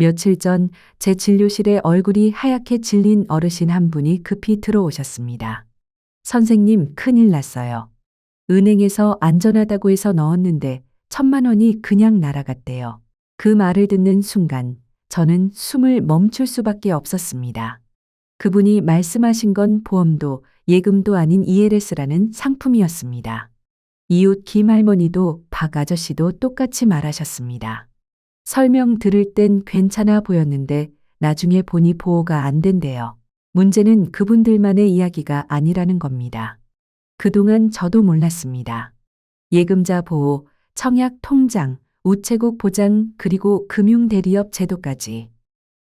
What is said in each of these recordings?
며칠 전 제 진료실에 얼굴이 하얗게 질린 어르신 한 분이 급히 들어오셨습니다. 선생님, 큰일 났어요. 은행에서 안전하다고 해서 넣었는데 1,000만 원이 그냥 날아갔대요. 그 말을 듣는 순간 저는 숨을 멈출 수밖에 없었습니다. 그분이 말씀하신 건 보험도 예금도 아닌 ELS라는 상품이었습니다. 이웃 김 할머니도 박 아저씨도 똑같이 말하셨습니다. 설명 들을 땐 괜찮아 보였는데 나중에 보니 보호가 안 된대요. 문제는 그분들만의 이야기가 아니라는 겁니다. 그동안 저도 몰랐습니다. 예금자 보호, 청약 통장, 우체국 보장 그리고 금융대리업 제도까지.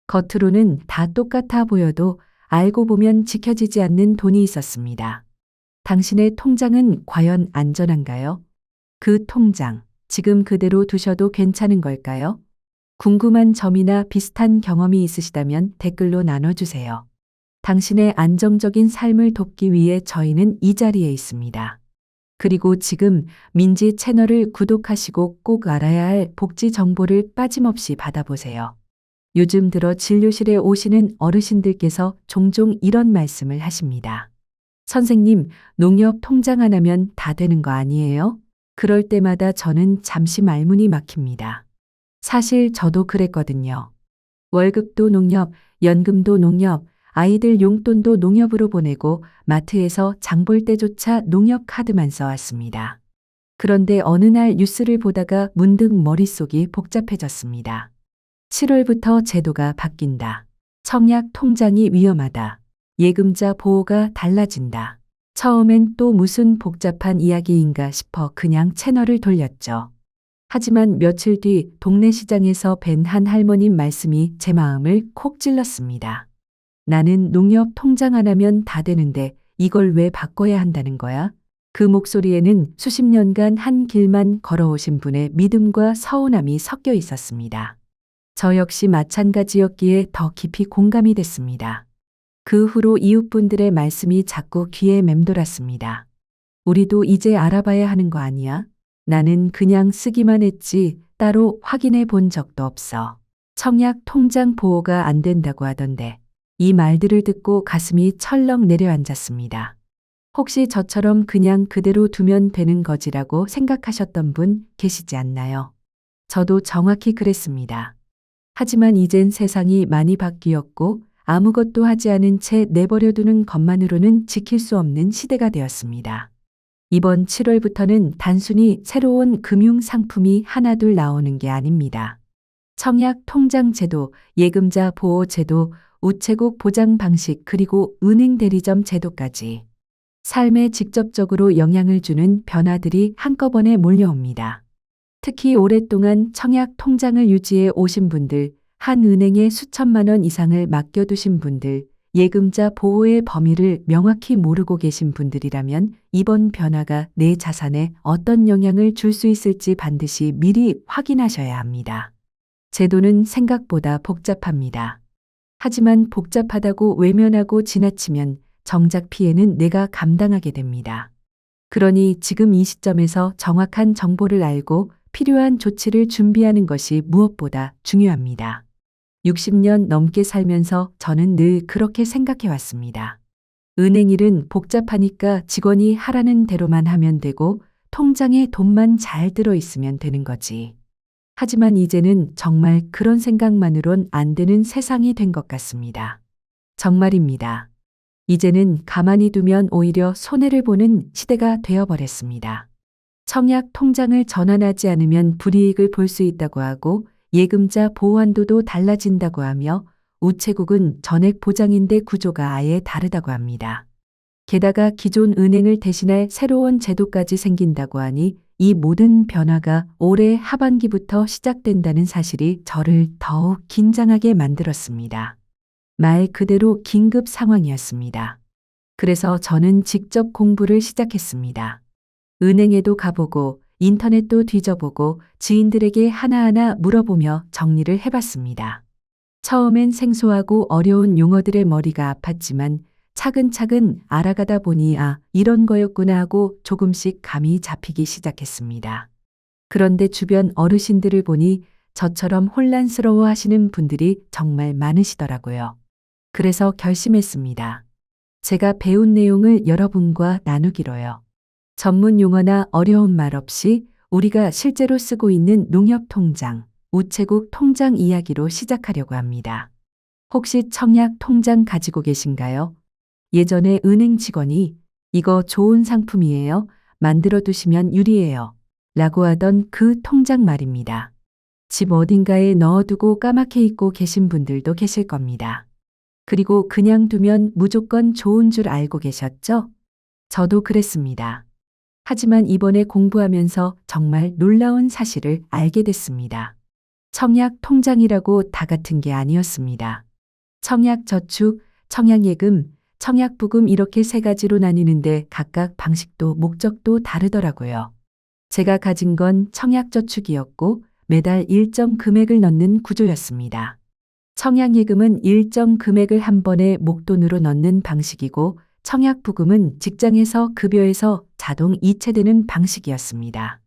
겉으로는 다 똑같아 보여도 알고 보면 지켜지지 않는 돈이 있었습니다. 당신의 통장은 과연 안전한가요? 그 통장, 지금 그대로 두셔도 괜찮은 걸까요? 궁금한 점이나 비슷한 경험이 있으시다면 댓글로 나눠주세요. 당신의 안정적인 삶을 돕기 위해 저희는 이 자리에 있습니다. 그리고 지금 민지 채널을 구독하시고 꼭 알아야 할 복지 정보를 빠짐없이 받아보세요. 요즘 들어 진료실에 오시는 어르신들께서 종종 이런 말씀을 하십니다. 선생님, 농협 통장 하나면 다 되는 거 아니에요? 그럴 때마다 저는 잠시 말문이 막힙니다. 사실 저도 그랬거든요. 월급도 농협, 연금도 농협, 아이들 용돈도 농협으로 보내고 마트에서 장볼 때조차 농협 카드만 써왔습니다. 그런데 어느 날 뉴스를 보다가 문득 머릿속이 복잡해졌습니다. 7월부터 제도가 바뀐다. 청약 통장이 위험하다. 예금자 보호가 달라진다. 처음엔 또 무슨 복잡한 이야기인가 싶어 그냥 채널을 돌렸죠. 하지만 며칠 뒤 동네 시장에서 뵌 한 할머님 말씀이 제 마음을 콕 찔렀습니다. 나는 농협 통장 하나면 다 되는데 이걸 왜 바꿔야 한다는 거야? 그 목소리에는 수십 년간 한 길만 걸어오신 분의 믿음과 서운함이 섞여 있었습니다. 저 역시 마찬가지였기에 더 깊이 공감이 됐습니다. 그 후로 이웃분들의 말씀이 자꾸 귀에 맴돌았습니다. 우리도 이제 알아봐야 하는 거 아니야? 나는 그냥 쓰기만 했지 따로 확인해 본 적도 없어. 청약 통장 보호가 안 된다고 하던데. 이 말들을 듣고 가슴이 철렁 내려앉았습니다. 혹시 저처럼 그냥 그대로 두면 되는 거지라고 생각하셨던 분 계시지 않나요? 저도 정확히 그랬습니다. 하지만 이젠 세상이 많이 바뀌었고 아무것도 하지 않은 채 내버려두는 것만으로는 지킬 수 없는 시대가 되었습니다. 이번 7월부터는 단순히 새로운 금융 상품이 하나둘 나오는 게 아닙니다. 청약 통장 제도, 예금자 보호 제도, 우체국 보장 방식 그리고 은행 대리점 제도까지 삶에 직접적으로 영향을 주는 변화들이 한꺼번에 몰려옵니다. 특히 오랫동안 청약 통장을 유지해 오신 분들, 한 은행에 수천만 원 이상을 맡겨두신 분들, 예금자 보호의 범위를 명확히 모르고 계신 분들이라면 이번 변화가 내 자산에 어떤 영향을 줄 수 있을지 반드시 미리 확인하셔야 합니다. 제도는 생각보다 복잡합니다. 하지만 복잡하다고 외면하고 지나치면 정작 피해는 내가 감당하게 됩니다. 그러니 지금 이 시점에서 정확한 정보를 알고 필요한 조치를 준비하는 것이 무엇보다 중요합니다. 60년 넘게 살면서 저는 늘 그렇게 생각해 왔습니다. 은행 일은 복잡하니까 직원이 하라는 대로만 하면 되고 통장에 돈만 잘 들어 있으면 되는 거지. 하지만 이제는 정말 그런 생각만으론 안 되는 세상이 된 것 같습니다. 정말입니다. 이제는 가만히 두면 오히려 손해를 보는 시대가 되어버렸습니다. 청약 통장을 전환하지 않으면 불이익을 볼 수 있다고 하고 예금자 보호 한도도 달라진다고 하며 우체국은 전액 보장인데 구조가 아예 다르다고 합니다. 게다가 기존 은행을 대신할 새로운 제도까지 생긴다고 하니 이 모든 변화가 올해 하반기부터 시작된다는 사실이 저를 더욱 긴장하게 만들었습니다. 말 그대로 긴급 상황이었습니다. 그래서 저는 직접 공부를 시작했습니다. 은행에도 가보고 인터넷도 뒤져보고 지인들에게 하나하나 물어보며 정리를 해봤습니다. 처음엔 생소하고 어려운 용어들의 머리가 아팠지만 차근차근 알아가다 보니 이런 거였구나 하고 조금씩 감이 잡히기 시작했습니다. 그런데 주변 어르신들을 보니 저처럼 혼란스러워 하시는 분들이 정말 많으시더라고요. 그래서 결심했습니다. 제가 배운 내용을 여러분과 나누기로요. 전문 용어나 어려운 말 없이 우리가 실제로 쓰고 있는 농협 통장, 우체국 통장 이야기로 시작하려고 합니다. 혹시 청약 통장 가지고 계신가요? 예전에 은행 직원이 이거 좋은 상품이에요. 만들어 두시면 유리해요. 라고 하던 그 통장 말입니다. 집 어딘가에 넣어두고 까맣게 잊고 계신 분들도 계실 겁니다. 그리고 그냥 두면 무조건 좋은 줄 알고 계셨죠? 저도 그랬습니다. 하지만 이번에 공부하면서 정말 놀라운 사실을 알게 됐습니다. 청약 통장이라고 다 같은 게 아니었습니다. 청약저축, 청약예금, 청약부금 이렇게 세 가지로 나뉘는데 각각 방식도 목적도 다르더라고요. 제가 가진 건 청약저축이었고 매달 일정 금액을 넣는 구조였습니다. 청약예금은 일정 금액을 한 번에 목돈으로 넣는 방식이고 청약부금은 직장에서 급여에서 자동 이체되는 방식이었습니다.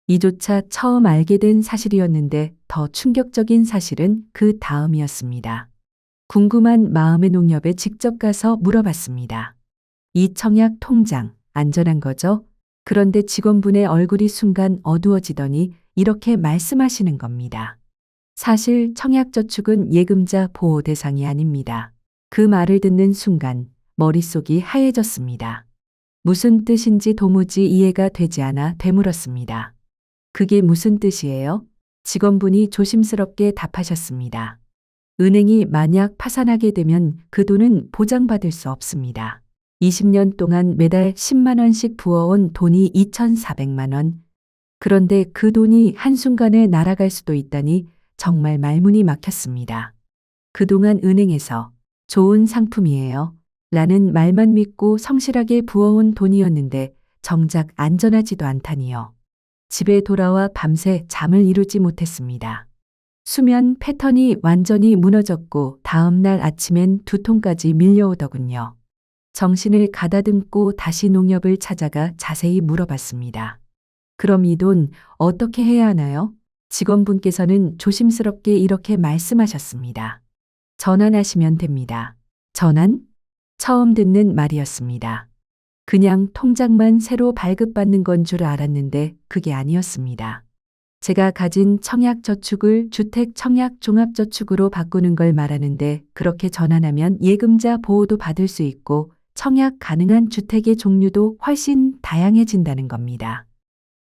이조차 처음 알게 된 사실이었는데 더 충격적인 사실은 그 다음이었습니다. 궁금한 마음의 농협에 직접 가서 물어봤습니다. 이 청약 통장 안전한 거죠? 그런데 직원분의 얼굴이 순간 어두워지더니 이렇게 말씀하시는 겁니다. 사실 청약저축은 예금자 보호 대상이 아닙니다. 그 말을 듣는 순간 머릿속이 하얘졌습니다. 무슨 뜻인지 도무지 이해가 되지 않아 되물었습니다. 그게 무슨 뜻이에요? 직원분이 조심스럽게 답하셨습니다. 은행이 만약 파산하게 되면 그 돈은 보장받을 수 없습니다. 20년 동안 매달 10만 원씩 부어온 돈이 2,400만 원. 그런데 그 돈이 한순간에 날아갈 수도 있다니 정말 말문이 막혔습니다. 그동안 은행에서 좋은 상품이에요. 라는 말만 믿고 성실하게 부어온 돈이었는데 정작 안전하지도 않다니요. 집에 돌아와 밤새 잠을 이루지 못했습니다. 수면 패턴이 완전히 무너졌고 다음날 아침엔 두통까지 밀려오더군요. 정신을 가다듬고 다시 농협을 찾아가 자세히 물어봤습니다. 그럼 이 돈 어떻게 해야 하나요? 직원분께서는 조심스럽게 이렇게 말씀하셨습니다. 전환하시면 됩니다. 전환? 처음 듣는 말이었습니다. 그냥 통장만 새로 발급받는 건 줄 알았는데 그게 아니었습니다. 제가 가진 청약저축을 주택청약종합저축으로 바꾸는 걸 말하는데 그렇게 전환하면 예금자 보호도 받을 수 있고 청약 가능한 주택의 종류도 훨씬 다양해진다는 겁니다.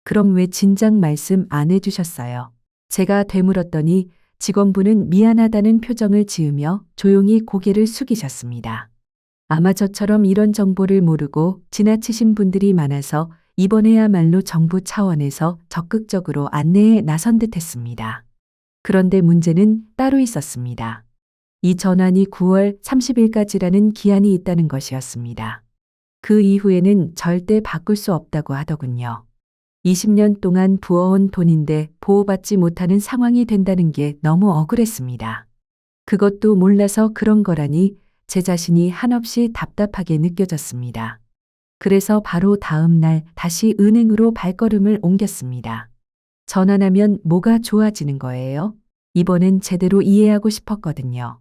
그럼 왜 진작 말씀 안 해주셨어요? 제가 되물었더니 직원분은 미안하다는 표정을 지으며 조용히 고개를 숙이셨습니다. 아마 저처럼 이런 정보를 모르고 지나치신 분들이 많아서 이번에야말로 정부 차원에서 적극적으로 안내에 나선 듯 했습니다. 그런데 문제는 따로 있었습니다. 이 전환이 9월 30일까지라는 기한이 있다는 것이었습니다. 그 이후에는 절대 바꿀 수 없다고 하더군요. 20년 동안 부어온 돈인데 보호받지 못하는 상황이 된다는 게 너무 억울했습니다. 그것도 몰라서 그런 거라니 제 자신이 한없이 답답하게 느껴졌습니다. 그래서 바로 다음 날 다시 은행으로 발걸음을 옮겼습니다. 전환하면 뭐가 좋아지는 거예요? 이번엔 제대로 이해하고 싶었거든요.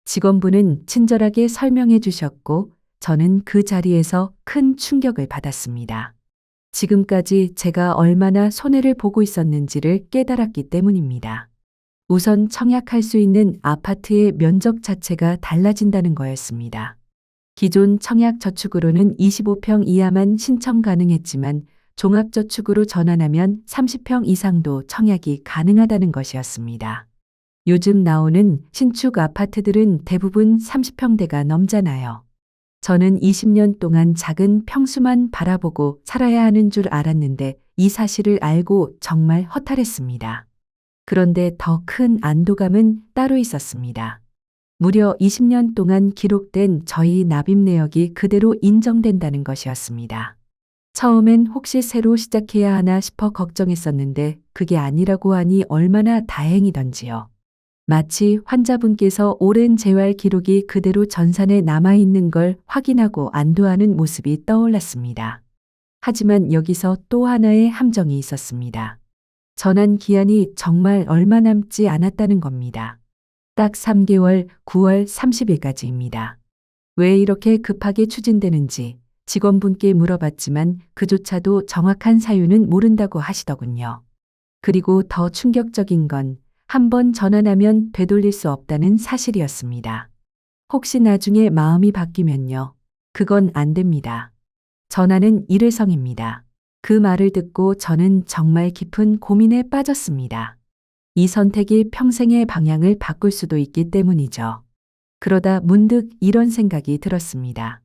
직원분은 친절하게 설명해 주셨고 저는 그 자리에서 큰 충격을 받았습니다. 지금까지 제가 얼마나 손해를 보고 있었는지를 깨달았기 때문입니다. 우선 청약할 수 있는 아파트의 면적 자체가 달라진다는 거였습니다. 기존 청약저축으로는 25평 이하만 신청 가능했지만 종합저축으로 전환하면 30평 이상도 청약이 가능하다는 것이었습니다. 요즘 나오는 신축 아파트들은 대부분 30평대가 넘잖아요. 저는 20년 동안 작은 평수만 바라보고 살아야 하는 줄 알았는데 이 사실을 알고 정말 허탈했습니다. 그런데 더 큰 안도감은 따로 있었습니다. 무려 20년 동안 기록된 저희 납입 내역이 그대로 인정된다는 것이었습니다. 처음엔 혹시 새로 시작해야 하나 싶어 걱정했었는데 그게 아니라고 하니 얼마나 다행이던지요. 마치 환자분께서 오랜 재활 기록이 그대로 전산에 남아있는 걸 확인하고 안도하는 모습이 떠올랐습니다. 하지만 여기서 또 하나의 함정이 있었습니다. 전환 기한이 정말 얼마 남지 않았다는 겁니다. 딱 3개월 9월 30일까지입니다. 왜 이렇게 급하게 추진되는지 직원분께 물어봤지만 그조차도 정확한 사유는 모른다고 하시더군요. 그리고 더 충격적인 건 한 번 전환하면 되돌릴 수 없다는 사실이었습니다. 혹시 나중에 마음이 바뀌면요. 그건 안 됩니다. 전환은 일회성입니다. 그 말을 듣고 저는 정말 깊은 고민에 빠졌습니다. 이 선택이 평생의 방향을 바꿀 수도 있기 때문이죠. 그러다 문득 이런 생각이 들었습니다.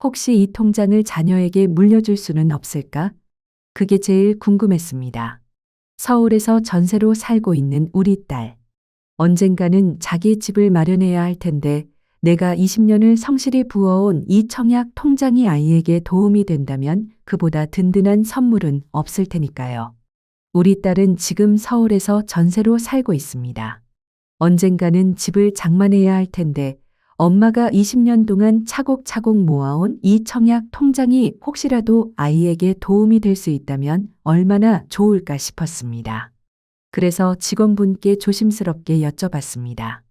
혹시 이 통장을 자녀에게 물려줄 수는 없을까? 그게 제일 궁금했습니다. 서울에서 전세로 살고 있는 우리 딸. 언젠가는 자기 집을 마련해야 할 텐데 내가 20년을 성실히 부어온 이 청약 통장이 아이에게 도움이 된다면 그보다 든든한 선물은 없을 테니까요. 우리 딸은 지금 서울에서 전세로 살고 있습니다. 언젠가는 집을 장만해야 할 텐데 엄마가 20년 동안 차곡차곡 모아온 이 청약 통장이 혹시라도 아이에게 도움이 될 수 있다면 얼마나 좋을까 싶었습니다. 그래서 직원분께 조심스럽게 여쭤봤습니다.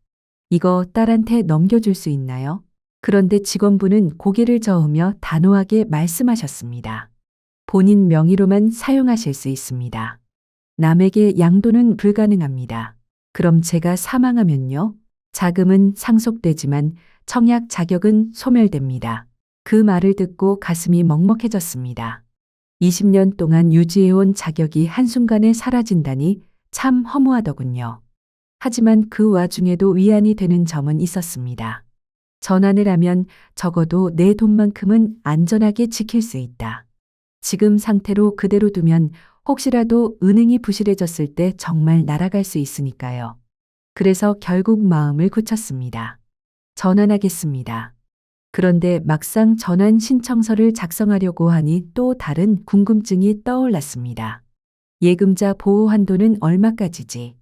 이거 딸한테 넘겨줄 수 있나요? 그런데 직원분은 고개를 저으며 단호하게 말씀하셨습니다. 본인 명의로만 사용하실 수 있습니다. 남에게 양도는 불가능합니다. 그럼 제가 사망하면요? 자금은 상속되지만 청약 자격은 소멸됩니다. 그 말을 듣고 가슴이 먹먹해졌습니다. 20년 동안 유지해온 자격이 한순간에 사라진다니 참 허무하더군요. 하지만 그 와중에도 위안이 되는 점은 있었습니다. 전환을 하면 적어도 내 돈만큼은 안전하게 지킬 수 있다. 지금 상태로 그대로 두면 혹시라도 은행이 부실해졌을 때 정말 날아갈 수 있으니까요. 그래서 결국 마음을 굳혔습니다. 전환하겠습니다. 그런데 막상 전환 신청서를 작성하려고 하니 또 다른 궁금증이 떠올랐습니다. 예금자 보호 한도는 얼마까지지?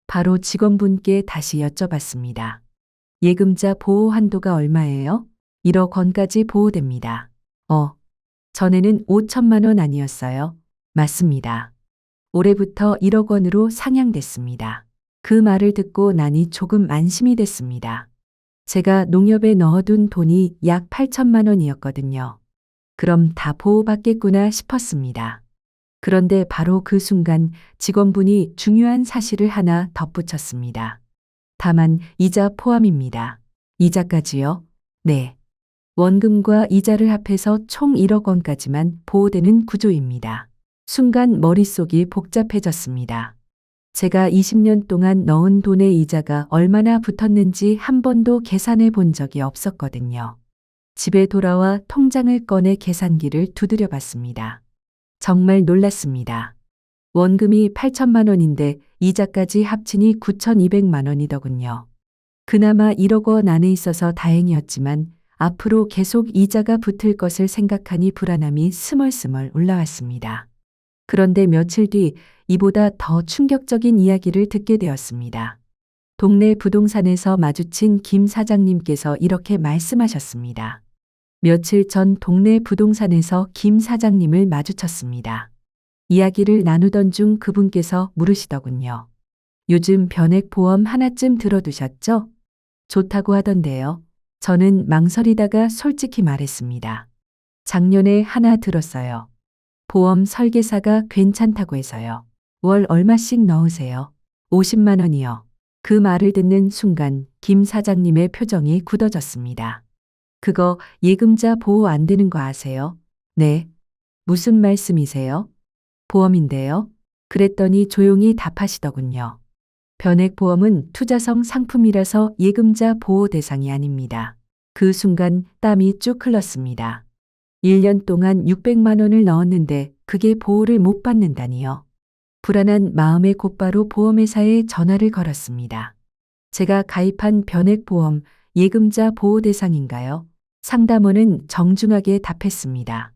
바로 직원분께 다시 여쭤봤습니다. 예금자 보호 한도가 얼마예요? 1억 원까지 보호됩니다. 전에는 5천만 원 아니었어요? 맞습니다. 올해부터 1억 원으로 상향됐습니다. 그 말을 듣고 나니 조금 안심이 됐습니다. 제가 농협에 넣어둔 돈이 약 8천만 원이었거든요. 그럼 다 보호받겠구나 싶었습니다. 그런데 바로 그 순간 직원분이 중요한 사실을 하나 덧붙였습니다. 다만 이자 포함입니다. 이자까지요? 네. 원금과 이자를 합해서 총 1억 원까지만 보호되는 구조입니다. 순간 머릿속이 복잡해졌습니다. 제가 20년 동안 넣은 돈의 이자가 얼마나 붙었는지 한 번도 계산해 본 적이 없었거든요. 집에 돌아와 통장을 꺼내 계산기를 두드려 봤습니다. 정말 놀랐습니다. 원금이 8천만 원인데 이자까지 합치니 9,200만 원이더군요. 그나마 1억 원 안에 있어서 다행이었지만 앞으로 계속 이자가 붙을 것을 생각하니 불안함이 스멀스멀 올라왔습니다. 그런데 며칠 뒤 이보다 더 충격적인 이야기를 듣게 되었습니다. 동네 부동산에서 마주친 김 사장님께서 이렇게 말씀하셨습니다. 며칠 전 동네 부동산에서 김 사장님을 마주쳤습니다. 이야기를 나누던 중 그분께서 물으시더군요. 요즘 변액보험 하나쯤 들어두셨죠? 좋다고 하던데요. 저는 망설이다가 솔직히 말했습니다. 작년에 하나 들었어요. 보험 설계사가 괜찮다고 해서요. 월 얼마씩 넣으세요? 50만 원이요. 그 말을 듣는 순간 김 사장님의 표정이 굳어졌습니다. 그거 예금자 보호 안 되는 거 아세요? 네. 무슨 말씀이세요? 보험인데요. 그랬더니 조용히 답하시더군요. 변액보험은 투자성 상품이라서 예금자 보호 대상이 아닙니다. 그 순간 땀이 쭉 흘렀습니다. 1년 동안 600만 원을 넣었는데 그게 보호를 못 받는다니요. 불안한 마음에 곧바로 보험회사에 전화를 걸었습니다. 제가 가입한 변액보험 예금자 보호 대상인가요? 상담원은 정중하게 답했습니다.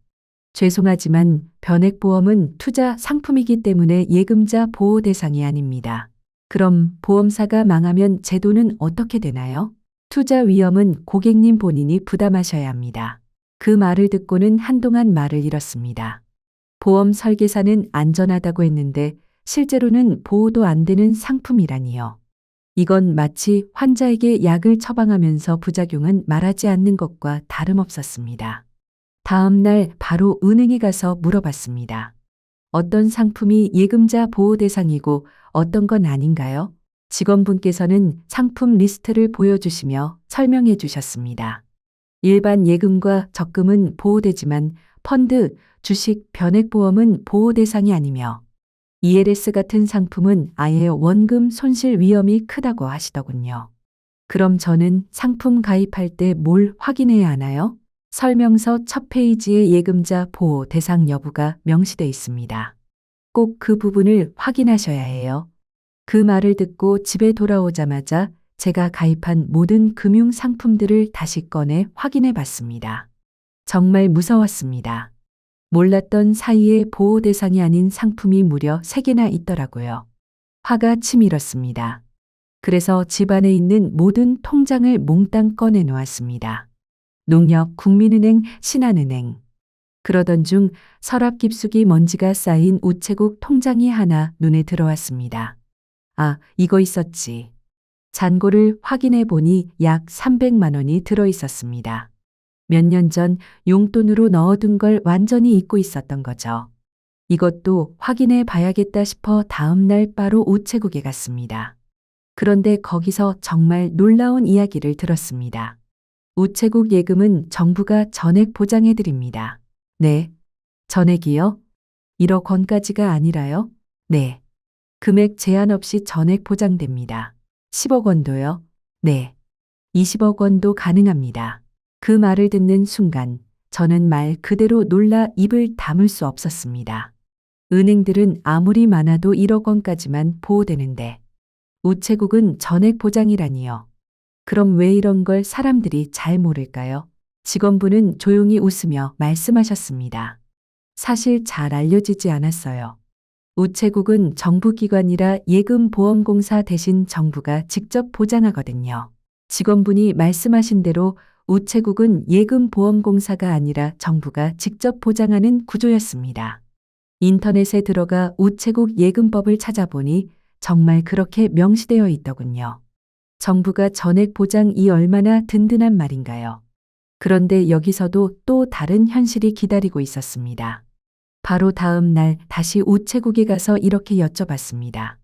죄송하지만 변액보험은 투자 상품이기 때문에 예금자 보호 대상이 아닙니다. 그럼 보험사가 망하면 제도는 어떻게 되나요? 투자 위험은 고객님 본인이 부담하셔야 합니다. 그 말을 듣고는 한동안 말을 잃었습니다. 보험 설계사는 안전하다고 했는데 실제로는 보호도 안 되는 상품이라니요. 이건 마치 환자에게 약을 처방하면서 부작용은 말하지 않는 것과 다름없었습니다. 다음 날 바로 은행에 가서 물어봤습니다. 어떤 상품이 예금자 보호 대상이고 어떤 건 아닌가요? 직원분께서는 상품 리스트를 보여주시며 설명해 주셨습니다. 일반 예금과 적금은 보호되지만 펀드, 주식, 변액보험은 보호 대상이 아니며 ELS 같은 상품은 아예 원금 손실 위험이 크다고 하시더군요. 그럼 저는 상품 가입할 때 뭘 확인해야 하나요? 설명서 첫 페이지에 예금자 보호 대상 여부가 명시돼 있습니다. 꼭 그 부분을 확인하셔야 해요. 그 말을 듣고 집에 돌아오자마자 제가 가입한 모든 금융 상품들을 다시 꺼내 확인해 봤습니다. 정말 무서웠습니다. 몰랐던 사이에 보호 대상이 아닌 상품이 무려 3개나 있더라고요. 화가 치밀었습니다. 그래서 집안에 있는 모든 통장을 몽땅 꺼내 놓았습니다. 농협, 국민은행, 신한은행. 그러던 중 서랍 깊숙이 먼지가 쌓인 우체국 통장이 하나 눈에 들어왔습니다. 아, 이거 있었지. 잔고를 확인해 보니 약 300만 원이 들어 있었습니다. 몇 년 전 용돈으로 넣어둔 걸 완전히 잊고 있었던 거죠. 이것도 확인해 봐야겠다 싶어 다음 날 바로 우체국에 갔습니다. 그런데 거기서 정말 놀라운 이야기를 들었습니다. 우체국 예금은 정부가 전액 보장해 드립니다. 네. 전액이요? 1억 원까지가 아니라요? 네. 금액 제한 없이 전액 보장됩니다. 10억 원도요? 네. 20억 원도 가능합니다. 그 말을 듣는 순간 저는 말 그대로 놀라 입을 다물 수 없었습니다. 은행들은 아무리 많아도 1억 원까지만 보호되는데 우체국은 전액 보장이라니요. 그럼 왜 이런 걸 사람들이 잘 모를까요? 직원분은 조용히 웃으며 말씀하셨습니다. 사실 잘 알려지지 않았어요. 우체국은 정부기관이라 예금보험공사 대신 정부가 직접 보장하거든요. 직원분이 말씀하신 대로 우체국은 예금보험공사가 아니라 정부가 직접 보장하는 구조였습니다. 인터넷에 들어가 우체국 예금법을 찾아보니 정말 그렇게 명시되어 있더군요. 정부가 전액 보장이 얼마나 든든한 말인가요? 그런데 여기서도 또 다른 현실이 기다리고 있었습니다. 바로 다음 날 다시 우체국에 가서 이렇게 여쭤봤습니다.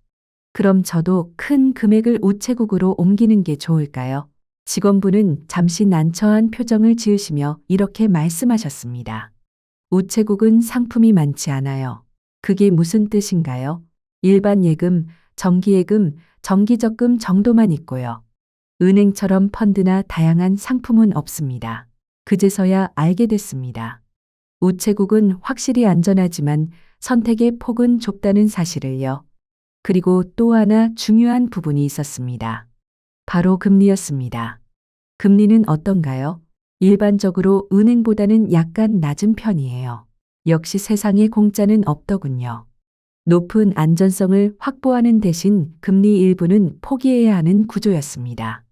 그럼 저도 큰 금액을 우체국으로 옮기는 게 좋을까요? 직원분은 잠시 난처한 표정을 지으시며 이렇게 말씀하셨습니다. 우체국은 상품이 많지 않아요. 그게 무슨 뜻인가요? 일반 예금, 정기예금, 정기적금 정도만 있고요. 은행처럼 펀드나 다양한 상품은 없습니다. 그제서야 알게 됐습니다. 우체국은 확실히 안전하지만 선택의 폭은 좁다는 사실을요. 그리고 또 하나 중요한 부분이 있었습니다. 바로 금리였습니다. 금리는 어떤가요? 일반적으로 은행보다는 약간 낮은 편이에요. 역시 세상에 공짜는 없더군요. 높은 안전성을 확보하는 대신 금리 일부는 포기해야 하는 구조였습니다.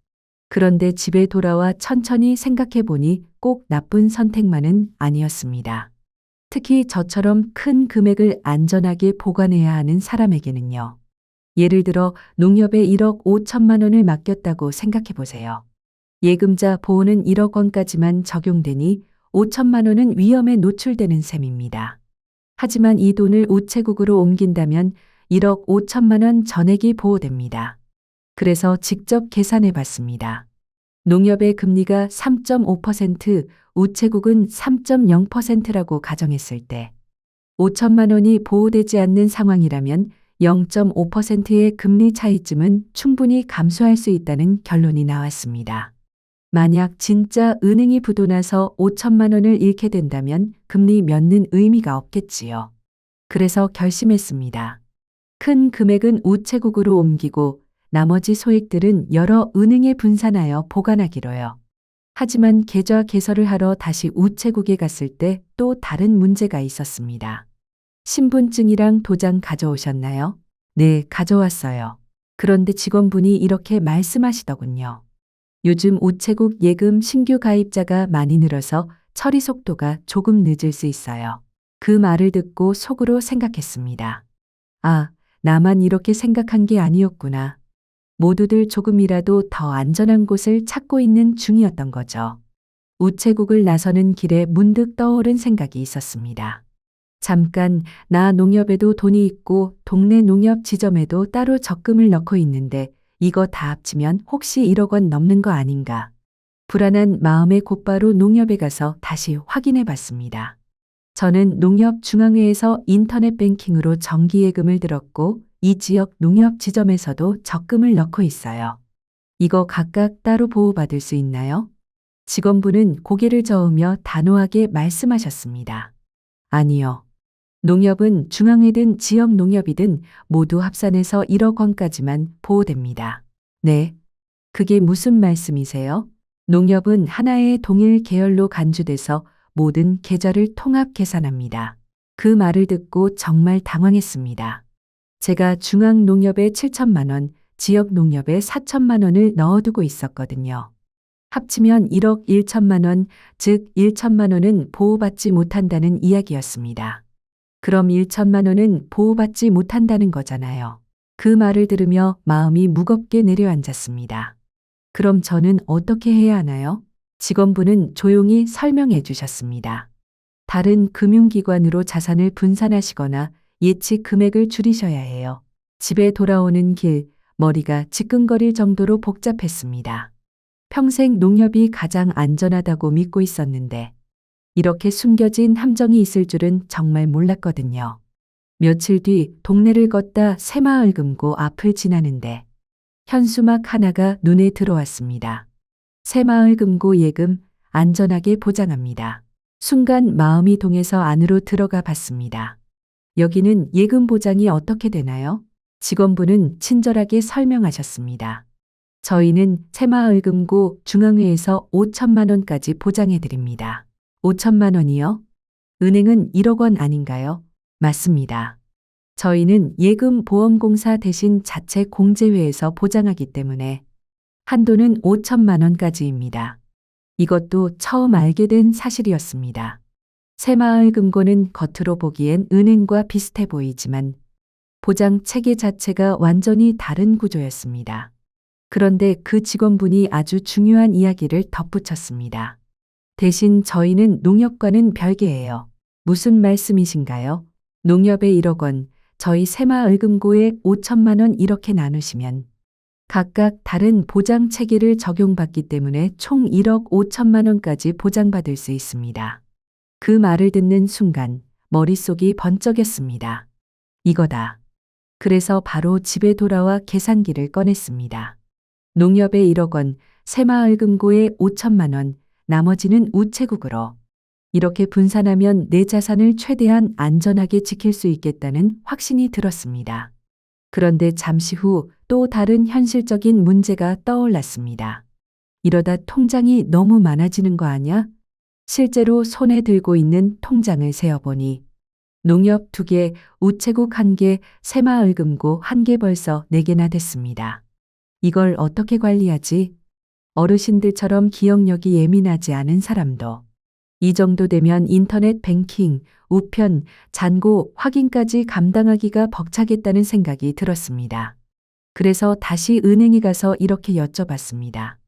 그런데 집에 돌아와 천천히 생각해 보니 꼭 나쁜 선택만은 아니었습니다. 특히 저처럼 큰 금액을 안전하게 보관해야 하는 사람에게는요. 예를 들어 농협에 1억 5천만 원을 맡겼다고 생각해 보세요. 예금자 보호는 1억 원까지만 적용되니 5천만 원은 위험에 노출되는 셈입니다. 하지만 이 돈을 우체국으로 옮긴다면 1억 5천만 원 전액이 보호됩니다. 그래서 직접 계산해 봤습니다. 농협의 금리가 3.5%, 우체국은 3.0%라고 가정했을 때 5천만 원이 보호되지 않는 상황이라면 0.5%의 금리 차이쯤은 충분히 감수할 수 있다는 결론이 나왔습니다. 만약 진짜 은행이 부도나서 5천만 원을 잃게 된다면 금리 면는 의미가 없겠지요. 그래서 결심했습니다. 큰 금액은 우체국으로 옮기고 나머지 소액들은 여러 은행에 분산하여 보관하기로요. 하지만 계좌 개설을 하러 다시 우체국에 갔을 때 또 다른 문제가 있었습니다. 신분증이랑 도장 가져오셨나요? 네, 가져왔어요. 그런데 직원분이 이렇게 말씀하시더군요. 요즘 우체국 예금 신규 가입자가 많이 늘어서 처리 속도가 조금 늦을 수 있어요. 그 말을 듣고 속으로 생각했습니다. 아, 나만 이렇게 생각한 게 아니었구나. 모두들 조금이라도 더 안전한 곳을 찾고 있는 중이었던 거죠. 우체국을 나서는 길에 문득 떠오른 생각이 있었습니다. 잠깐, 나 농협에도 돈이 있고 동네 농협 지점에도 따로 적금을 넣고 있는데 이거 다 합치면 혹시 1억 원 넘는 거 아닌가. 불안한 마음에 곧바로 농협에 가서 다시 확인해 봤습니다. 저는 농협 중앙회에서 인터넷 뱅킹으로 정기예금을 들었고 이 지역 농협 지점에서도 적금을 넣고 있어요. 이거 각각 따로 보호받을 수 있나요? 직원분은 고개를 저으며 단호하게 말씀하셨습니다. 아니요. 농협은 중앙회든 지역 농협이든 모두 합산해서 1억 원까지만 보호됩니다. 네. 그게 무슨 말씀이세요? 농협은 하나의 동일 계열로 간주돼서 모든 계좌를 통합 계산합니다. 그 말을 듣고 정말 당황했습니다. 제가 중앙농협에 7천만 원, 지역농협에 4천만 원을 넣어두고 있었거든요. 합치면 1억 1천만 원, 즉 1천만 원은 보호받지 못한다는 이야기였습니다. 그럼 1천만 원은 보호받지 못한다는 거잖아요. 그 말을 들으며 마음이 무겁게 내려앉았습니다. 그럼 저는 어떻게 해야 하나요? 직원분은 조용히 설명해 주셨습니다. 다른 금융기관으로 자산을 분산하시거나 예치 금액을 줄이셔야 해요. 집에 돌아오는 길, 머리가 지끈거릴 정도로 복잡했습니다. 평생 농협이 가장 안전하다고 믿고 있었는데 이렇게 숨겨진 함정이 있을 줄은 정말 몰랐거든요. 며칠 뒤 동네를 걷다 새마을 금고 앞을 지나는데 현수막 하나가 눈에 들어왔습니다. 새마을 금고 예금 안전하게 보장합니다. 순간 마음이 동해서 안으로 들어가 봤습니다. 여기는 예금 보장이 어떻게 되나요? 직원분은 친절하게 설명하셨습니다. 저희는 새마을금고 중앙회에서 5천만 원까지 보장해 드립니다. 5천만 원이요? 은행은 1억 원 아닌가요? 맞습니다. 저희는 예금보험공사 대신 자체 공제회에서 보장하기 때문에 한도는 5천만 원까지입니다. 이것도 처음 알게 된 사실이었습니다. 새마을금고는 겉으로 보기엔 은행과 비슷해 보이지만 보장 체계 자체가 완전히 다른 구조였습니다. 그런데 그 직원분이 아주 중요한 이야기를 덧붙였습니다. 대신 저희는 농협과는 별개예요. 무슨 말씀이신가요? 농협에 1억 원, 저희 새마을금고에 5천만 원 이렇게 나누시면 각각 다른 보장 체계를 적용받기 때문에 총 1억 5천만 원까지 보장받을 수 있습니다. 그 말을 듣는 순간 머릿속이 번쩍였습니다. 이거다. 그래서 바로 집에 돌아와 계산기를 꺼냈습니다. 농협에 1억 원, 새마을금고에 5천만 원, 나머지는 우체국으로. 이렇게 분산하면 내 자산을 최대한 안전하게 지킬 수 있겠다는 확신이 들었습니다. 그런데 잠시 후 또 다른 현실적인 문제가 떠올랐습니다. 이러다 통장이 너무 많아지는 거 아냐? 실제로 손에 들고 있는 통장을 세어보니 농협 2개, 우체국 1개, 새마을금고 1개 벌써 4개나 됐습니다. 이걸 어떻게 관리하지? 어르신들처럼 기억력이 예민하지 않은 사람도 이 정도 되면 인터넷 뱅킹, 우편, 잔고 확인까지 감당하기가 벅차겠다는 생각이 들었습니다. 그래서 다시 은행에 가서 이렇게 여쭤봤습니다.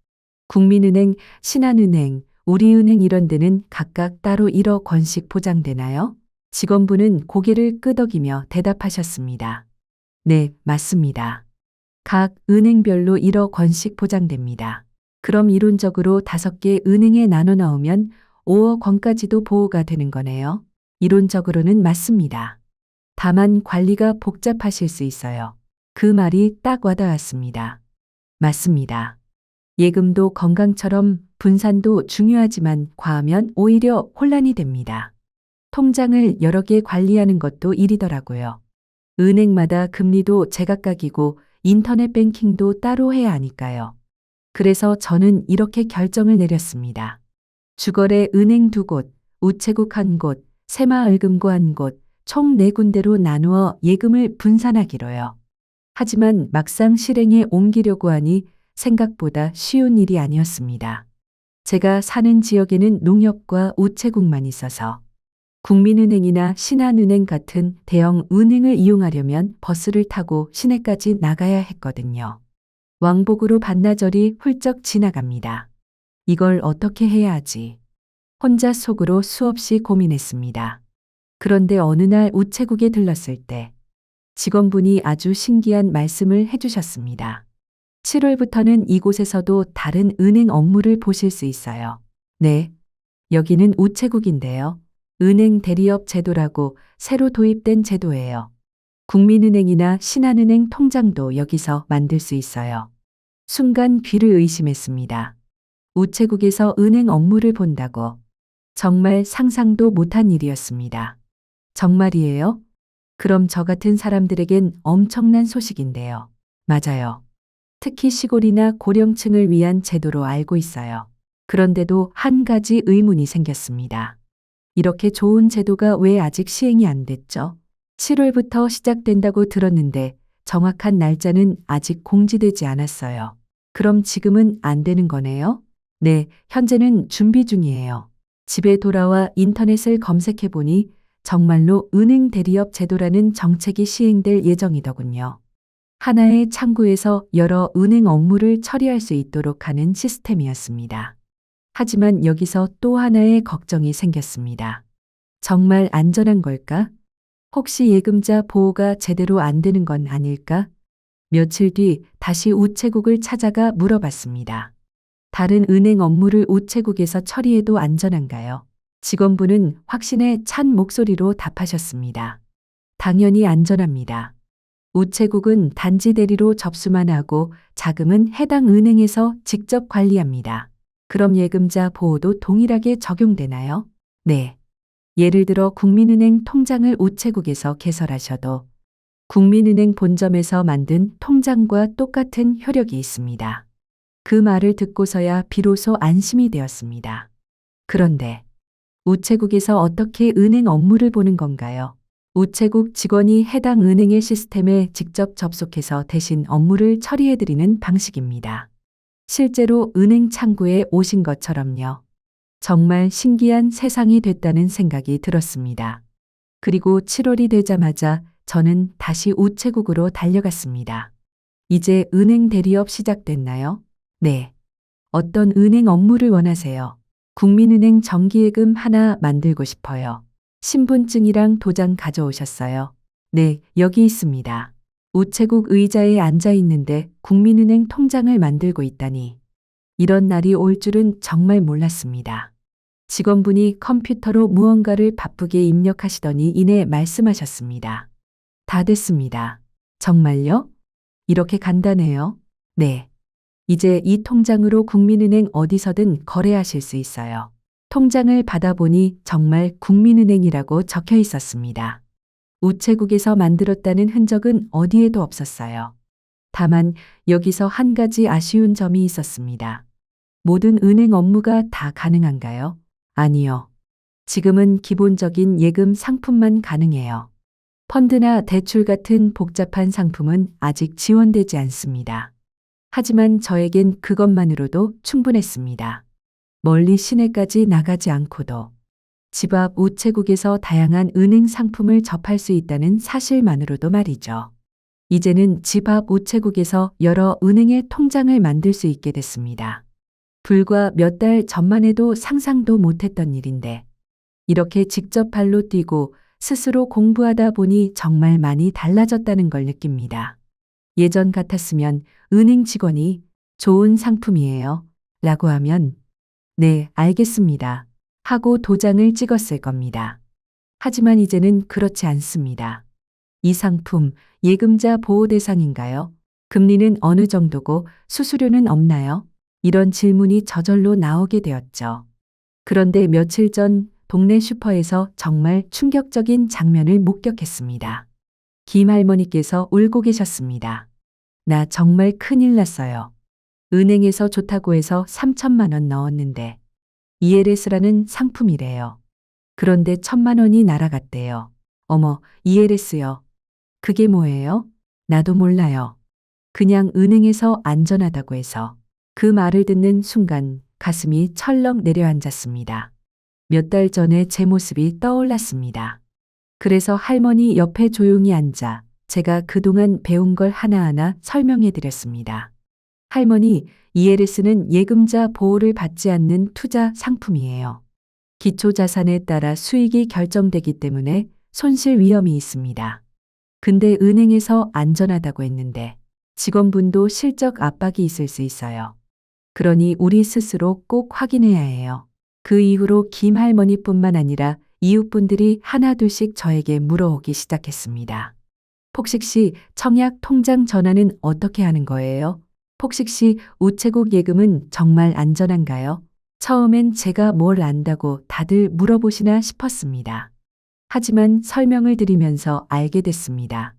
국민은행, 신한은행, 우리은행 이런 데는 각각 따로 1억 원씩 보장되나요? 직원분은 고개를 끄덕이며 대답하셨습니다. 네, 맞습니다. 각 은행별로 1억 원씩 보장됩니다. 그럼 이론적으로 5개 은행에 나눠 넣으면 5억 원까지도 보호가 되는 거네요. 이론적으로는 맞습니다. 다만 관리가 복잡하실 수 있어요. 그 말이 딱 와닿았습니다. 맞습니다. 예금도 건강처럼 분산도 중요하지만 과하면 오히려 혼란이 됩니다. 통장을 여러 개 관리하는 것도 일이더라고요. 은행마다 금리도 제각각이고 인터넷 뱅킹도 따로 해야 하니까요. 그래서 저는 이렇게 결정을 내렸습니다. 주거래 은행 2곳, 우체국 1곳, 새마을금고 1곳, 총 4군데로 나누어 예금을 분산하기로요. 하지만 막상 실행에 옮기려고 하니 생각보다 쉬운 일이 아니었습니다. 제가 사는 지역에는 농협과 우체국만 있어서 국민은행이나 신한은행 같은 대형 은행을 이용하려면 버스를 타고 시내까지 나가야 했거든요. 왕복으로 반나절이 훌쩍 지나갑니다. 이걸 어떻게 해야 하지? 혼자 속으로 수없이 고민했습니다. 그런데 어느 날 우체국에 들렀을 때 직원분이 아주 신기한 말씀을 해주셨습니다. 7월부터는 이곳에서도 다른 은행 업무를 보실 수 있어요. 네, 여기는 우체국인데요. 은행 대리업 제도라고 새로 도입된 제도예요. 국민은행이나 신한은행 통장도 여기서 만들 수 있어요. 순간 귀를 의심했습니다. 우체국에서 은행 업무를 본다고. 정말 상상도 못한 일이었습니다. 정말이에요? 그럼 저 같은 사람들에겐 엄청난 소식인데요. 맞아요. 특히 시골이나 고령층을 위한 제도로 알고 있어요. 그런데도 한 가지 의문이 생겼습니다. 이렇게 좋은 제도가 왜 아직 시행이 안 됐죠? 7월부터 시작된다고 들었는데 정확한 날짜는 아직 공지되지 않았어요. 그럼 지금은 안 되는 거네요? 네, 현재는 준비 중이에요. 집에 돌아와 인터넷을 검색해 보니 정말로 은행 대리업 제도라는 정책이 시행될 예정이더군요. 하나의 창구에서 여러 은행 업무를 처리할 수 있도록 하는 시스템이었습니다. 하지만 여기서 또 하나의 걱정이 생겼습니다. 정말 안전한 걸까? 혹시 예금자 보호가 제대로 안 되는 건 아닐까? 며칠 뒤 다시 우체국을 찾아가 물어봤습니다. 다른 은행 업무를 우체국에서 처리해도 안전한가요? 직원분은 확신에 찬 목소리로 답하셨습니다. 당연히 안전합니다. 우체국은 단지 대리로 접수만 하고 자금은 해당 은행에서 직접 관리합니다. 그럼 예금자 보호도 동일하게 적용되나요? 네. 예를 들어 국민은행 통장을 우체국에서 개설하셔도 국민은행 본점에서 만든 통장과 똑같은 효력이 있습니다. 그 말을 듣고서야 비로소 안심이 되었습니다. 그런데 우체국에서 어떻게 은행 업무를 보는 건가요? 우체국 직원이 해당 은행의 시스템에 직접 접속해서 대신 업무를 처리해드리는 방식입니다. 실제로 은행 창구에 오신 것처럼요. 정말 신기한 세상이 됐다는 생각이 들었습니다. 그리고 7월이 되자마자 저는 다시 우체국으로 달려갔습니다. 이제 은행 대리업 시작됐나요? 네. 어떤 은행 업무를 원하세요? 국민은행 정기예금 하나 만들고 싶어요. 신분증이랑 도장 가져오셨어요? 네, 여기 있습니다. 우체국 의자에 앉아 있는데 국민은행 통장을 만들고 있다니. 이런 날이 올 줄은 정말 몰랐습니다. 직원분이 컴퓨터로 무언가를 바쁘게 입력하시더니 이내 말씀하셨습니다. 다 됐습니다. 정말요? 이렇게 간단해요? 네. 이제 이 통장으로 국민은행 어디서든 거래하실 수 있어요. 통장을 받아보니 정말 국민은행이라고 적혀 있었습니다. 우체국에서 만들었다는 흔적은 어디에도 없었어요. 다만 여기서 한 가지 아쉬운 점이 있었습니다. 모든 은행 업무가 다 가능한가요? 아니요. 지금은 기본적인 예금 상품만 가능해요. 펀드나 대출 같은 복잡한 상품은 아직 지원되지 않습니다. 하지만 저에겐 그것만으로도 충분했습니다. 멀리 시내까지 나가지 않고도 집 앞 우체국에서 다양한 은행 상품을 접할 수 있다는 사실만으로도 말이죠. 이제는 집 앞 우체국에서 여러 은행의 통장을 만들 수 있게 됐습니다. 불과 몇 달 전만 해도 상상도 못했던 일인데 이렇게 직접 발로 뛰고 스스로 공부하다 보니 정말 많이 달라졌다는 걸 느낍니다. 예전 같았으면 은행 직원이 좋은 상품이에요 라고 하면 네, 알겠습니다 하고 도장을 찍었을 겁니다. 하지만 이제는 그렇지 않습니다. 이 상품 예금자 보호 대상인가요? 금리는 어느 정도고 수수료는 없나요? 이런 질문이 저절로 나오게 되었죠. 그런데 며칠 전 동네 슈퍼에서 정말 충격적인 장면을 목격했습니다. 김 할머니께서 울고 계셨습니다. 나 정말 큰일 났어요. 은행에서 좋다고 해서 3천만 원 넣었는데 ELS라는 상품이래요. 그런데 1,000만 원이 날아갔대요. 어머, ELS요. 그게 뭐예요? 나도 몰라요. 그냥 은행에서 안전하다고 해서. 그 말을 듣는 순간 가슴이 철렁 내려앉았습니다. 몇 달 전에 제 모습이 떠올랐습니다. 그래서 할머니 옆에 조용히 앉아 제가 그동안 배운 걸 하나하나 설명해 드렸습니다. 할머니, ELS는 예금자 보호를 받지 않는 투자 상품이에요. 기초자산에 따라 수익이 결정되기 때문에 손실 위험이 있습니다. 근데 은행에서 안전하다고 했는데 직원분도 실적 압박이 있을 수 있어요. 그러니 우리 스스로 꼭 확인해야 해요. 그 이후로 김 할머니뿐만 아니라 이웃분들이 하나둘씩 저에게 물어오기 시작했습니다. 폭식 시 청약 통장 전환은 어떻게 하는 거예요? 폭식 시 우체국 예금은 정말 안전한가요? 처음엔 제가 뭘 안다고 다들 물어보시나 싶었습니다. 하지만 설명을 드리면서 알게 됐습니다.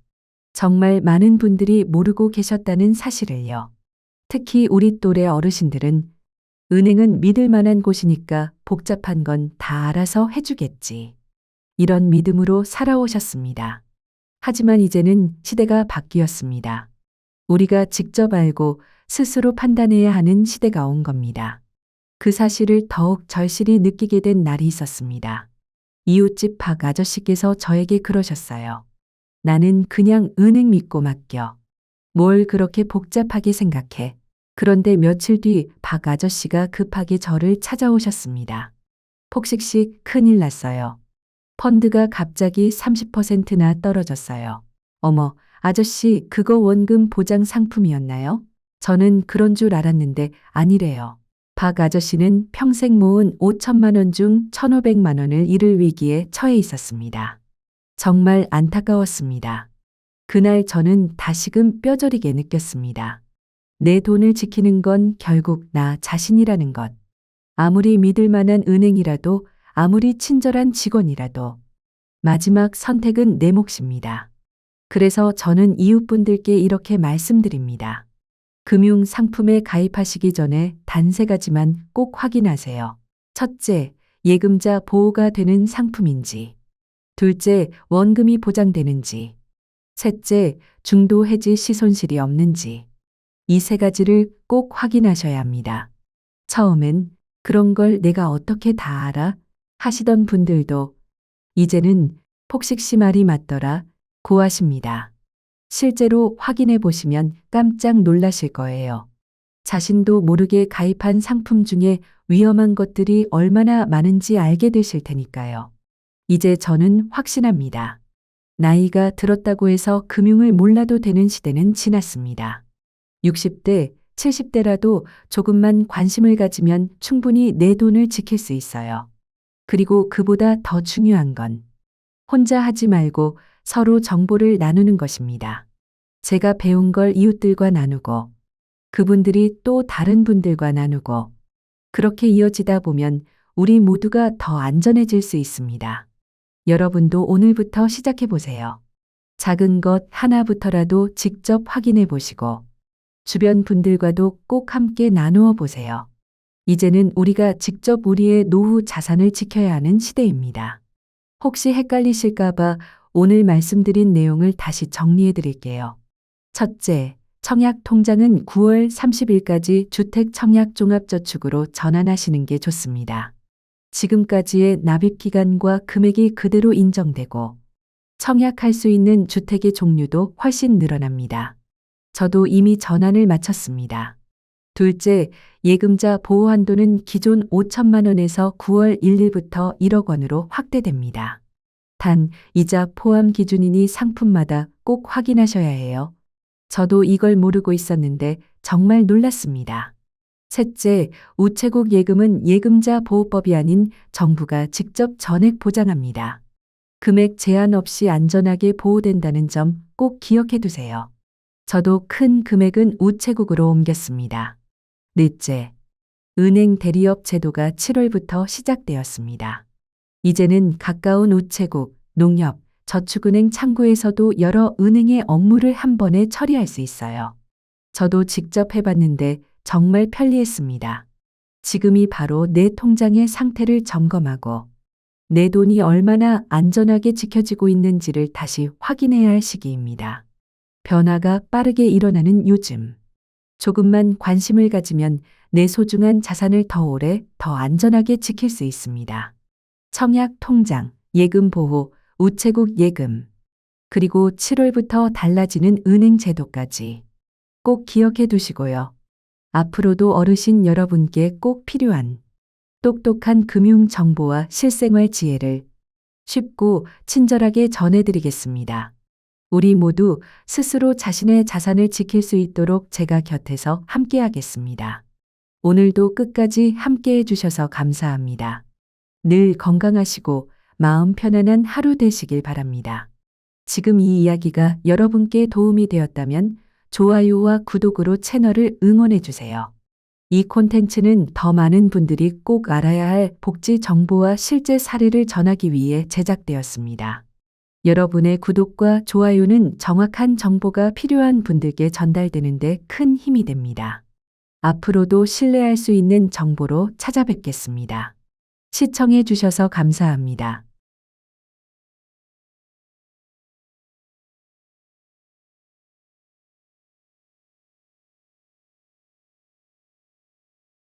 정말 많은 분들이 모르고 계셨다는 사실을요. 특히 우리 또래 어르신들은 은행은 믿을 만한 곳이니까 복잡한 건 다 알아서 해주겠지. 이런 믿음으로 살아오셨습니다. 하지만 이제는 시대가 바뀌었습니다. 우리가 직접 알고 스스로 판단해야 하는 시대가 온 겁니다. 그 사실을 더욱 절실히 느끼게 된 날이 있었습니다. 이웃집 박 아저씨께서 저에게 그러셨어요. 나는 그냥 은행 믿고 맡겨. 뭘 그렇게 복잡하게 생각해. 그런데 며칠 뒤 박 아저씨가 급하게 저를 찾아오셨습니다. 폭식 시 큰일 났어요. 펀드가 갑자기 30%나 떨어졌어요. 어머, 아저씨, 그거 원금 보장 상품이었나요? 저는 그런 줄 알았는데 아니래요. 박 아저씨는 평생 모은 5천만 원 중 1,500만 원을 잃을 위기에 처해 있었습니다. 정말 안타까웠습니다. 그날 저는 다시금 뼈저리게 느꼈습니다. 내 돈을 지키는 건 결국 나 자신이라는 것. 아무리 믿을 만한 은행이라도, 아무리 친절한 직원이라도 마지막 선택은 내 몫입니다. 그래서 저는 이웃분들께 이렇게 말씀드립니다. 금융 상품에 가입하시기 전에 단 3가지만 꼭 확인하세요. 첫째, 예금자 보호가 되는 상품인지. 둘째, 원금이 보장되는지. 셋째, 중도 해지 시 손실이 없는지. 이 3가지를 꼭 확인하셔야 합니다. 처음엔 그런 걸 내가 어떻게 다 알아? 하시던 분들도 이제는 폭식 씨 말이 맞더라 고하십니다. 실제로 확인해 보시면 깜짝 놀라실 거예요. 자신도 모르게 가입한 상품 중에 위험한 것들이 얼마나 많은지 알게 되실 테니까요. 이제 저는 확신합니다. 나이가 들었다고 해서 금융을 몰라도 되는 시대는 지났습니다. 60대, 70대라도 조금만 관심을 가지면 충분히 내 돈을 지킬 수 있어요. 그리고 그보다 더 중요한 건 혼자 하지 말고 서로 정보를 나누는 것입니다. 제가 배운 걸 이웃들과 나누고 그분들이 또 다른 분들과 나누고 그렇게 이어지다 보면 우리 모두가 더 안전해질 수 있습니다. 여러분도 오늘부터 시작해 보세요. 작은 것 하나부터라도 직접 확인해 보시고 주변 분들과도 꼭 함께 나누어 보세요. 이제는 우리가 직접 우리의 노후 자산을 지켜야 하는 시대입니다. 혹시 헷갈리실까봐 오늘 말씀드린 내용을 다시 정리해 드릴게요. 첫째, 청약 통장은 9월 30일까지 주택청약종합저축으로 전환하시는 게 좋습니다. 지금까지의 납입기간과 금액이 그대로 인정되고 청약할 수 있는 주택의 종류도 훨씬 늘어납니다. 저도 이미 전환을 마쳤습니다. 둘째, 예금자 보호 한도는 기존 5천만 원에서 9월 1일부터 1억 원으로 확대됩니다. 단, 이자 포함 기준이니 상품마다 꼭 확인하셔야 해요. 저도 이걸 모르고 있었는데 정말 놀랐습니다. 셋째, 우체국 예금은 예금자 보호법이 아닌 정부가 직접 전액 보장합니다. 금액 제한 없이 안전하게 보호된다는 점 꼭 기억해 두세요. 저도 큰 금액은 우체국으로 옮겼습니다. 넷째, 은행 대리업 제도가 7월부터 시작되었습니다. 이제는 가까운 우체국, 농협, 저축은행 창구에서도 여러 은행의 업무를 한 번에 처리할 수 있어요. 저도 직접 해봤는데 정말 편리했습니다. 지금이 바로 내 통장의 상태를 점검하고 내 돈이 얼마나 안전하게 지켜지고 있는지를 다시 확인해야 할 시기입니다. 변화가 빠르게 일어나는 요즘. 조금만 관심을 가지면 내 소중한 자산을 더 오래, 더 안전하게 지킬 수 있습니다. 청약 통장, 예금 보호, 우체국 예금, 그리고 7월부터 달라지는 은행 제도까지 꼭 기억해 두시고요. 앞으로도 어르신 여러분께 꼭 필요한 똑똑한 금융 정보와 실생활 지혜를 쉽고 친절하게 전해드리겠습니다. 우리 모두 스스로 자신의 자산을 지킬 수 있도록 제가 곁에서 함께하겠습니다. 오늘도 끝까지 함께해 주셔서 감사합니다. 늘 건강하시고 마음 편안한 하루 되시길 바랍니다. 지금 이 이야기가 여러분께 도움이 되었다면 좋아요와 구독으로 채널을 응원해 주세요. 이 콘텐츠는 더 많은 분들이 꼭 알아야 할 복지 정보와 실제 사례를 전하기 위해 제작되었습니다. 여러분의 구독과 좋아요는 정확한 정보가 필요한 분들께 전달되는데 큰 힘이 됩니다. 앞으로도 신뢰할 수 있는 정보로 찾아뵙겠습니다. 시청해 주셔서 감사합니다.